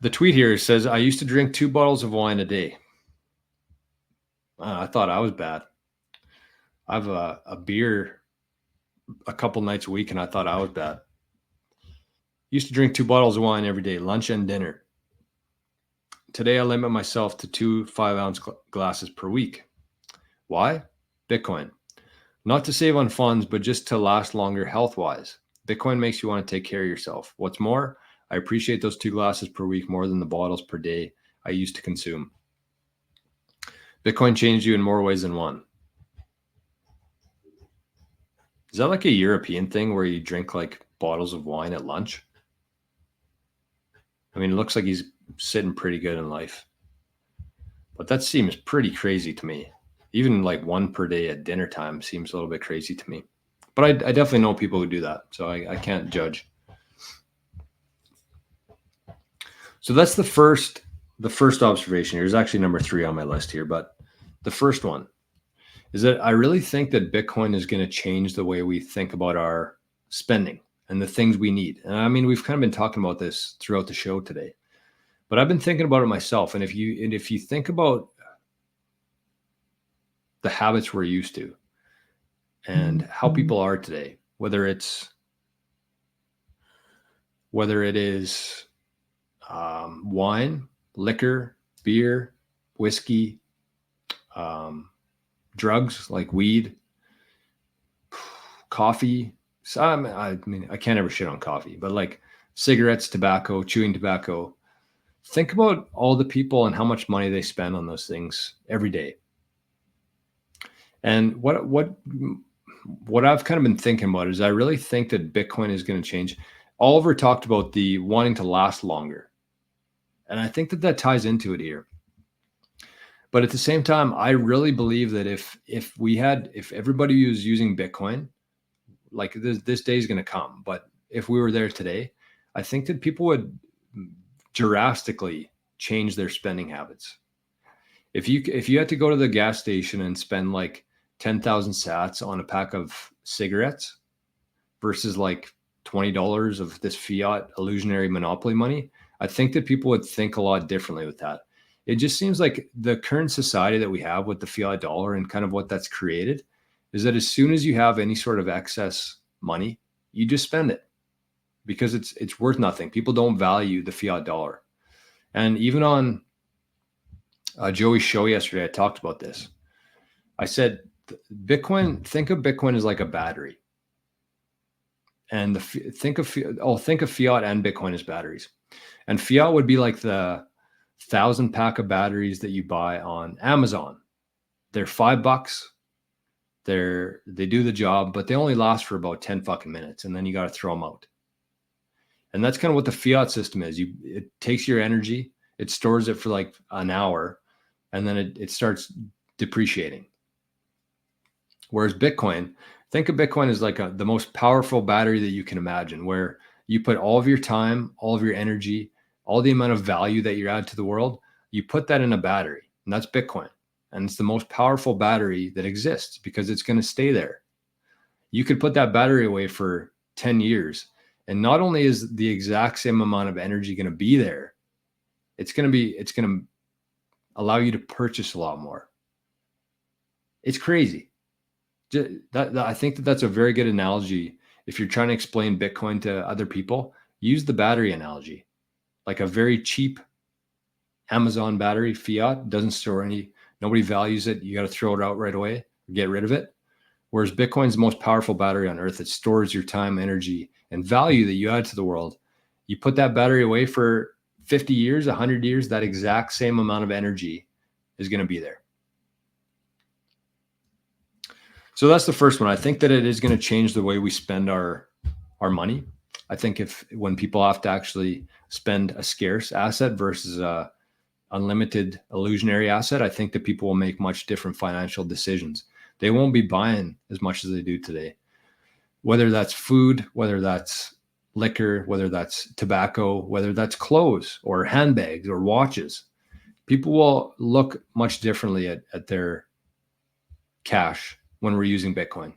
The tweet here says, I used to drink 2 bottles of wine a day. I thought I was bad. I have a beer a couple nights a week, and I thought I was bad. Used to drink 2 bottles of wine every day, lunch and dinner. Today, I limit myself to 2 5-ounce glasses per week. Why? Bitcoin. Not to save on funds, but just to last longer health-wise. Bitcoin makes you want to take care of yourself. What's more, I appreciate those 2 glasses per week more than the bottles per day I used to consume. Bitcoin changed you in more ways than one. Is that like a European thing where you drink like bottles of wine at lunch? I mean, it looks like he's sitting pretty good in life. But that seems pretty crazy to me. Even like 1 per day at dinner time seems a little bit crazy to me. But I definitely know people who do that, so I can't judge. So that's the first observation. Here's actually number 3 on my list here, but the first one is that I really think that Bitcoin is going to change the way we think about our spending and the things we need. And I mean, we've kind of been talking about this throughout the show today, but I've been thinking about it myself. And if you think about the habits we're used to and how people are today, whether it is wine, liquor, beer, whiskey, drugs like weed, coffee. So, I mean, I can't ever shit on coffee, but like cigarettes, tobacco, chewing tobacco. Think about all the people and how much money they spend on those things every day. And what I've kind of been thinking about is I really think that Bitcoin is going to change. Oliver talked about the wanting to last longer. And I think that ties into it here. But at the same time, I really believe that if everybody was using Bitcoin, like this day is going to come, but if we were there today, I think that people would drastically change their spending habits. If you had to go to the gas station and spend like 10,000 sats on a pack of cigarettes versus like $20 of this fiat illusionary monopoly money, I think that people would think a lot differently with that. It just seems like the current society that we have with the fiat dollar and kind of what that's created is that as soon as you have any sort of excess money, you just spend it because it's worth nothing. People don't value the fiat dollar. And even on Joey's show yesterday, I talked about this. I said, Bitcoin, think of Bitcoin as like a battery. And think of fiat and Bitcoin as batteries. And fiat would be like the 1,000 pack of batteries that you buy on Amazon. They're $5. They do the job, but they only last for about 10 fucking minutes, and then you got to throw them out. And that's kind of what the fiat system is. It takes your energy, it stores it for like an hour, and then it starts depreciating. Whereas Bitcoin, think of Bitcoin as like the most powerful battery that you can imagine, where you put all of your time, all of your energy, all the amount of value that you add to the world, you put that in a battery, and that's Bitcoin. And it's the most powerful battery that exists because it's going to stay there. You could put that battery away for 10 years. And not only is the exact same amount of energy going to be there, it's going to allow you to purchase a lot more. It's crazy. I think that's a very good analogy. If you're trying to explain Bitcoin to other people, use the battery analogy. Like a very cheap Amazon battery, fiat, doesn't store nobody values it. You got to throw it out right away, get rid of it. Whereas Bitcoin's the most powerful battery on earth. It stores your time, energy, and value that you add to the world. You put that battery away for 50 years, 100 years, that exact same amount of energy is going to be there. So that's the first one. I think that it is going to change the way we spend our money. I think when people have to actually spend a scarce asset versus a unlimited illusionary asset, I think that people will make much different financial decisions. They won't be buying as much as they do today, whether that's food, whether that's liquor, whether that's tobacco, whether that's clothes or handbags or watches. People will look much differently at their cash when we're using Bitcoin.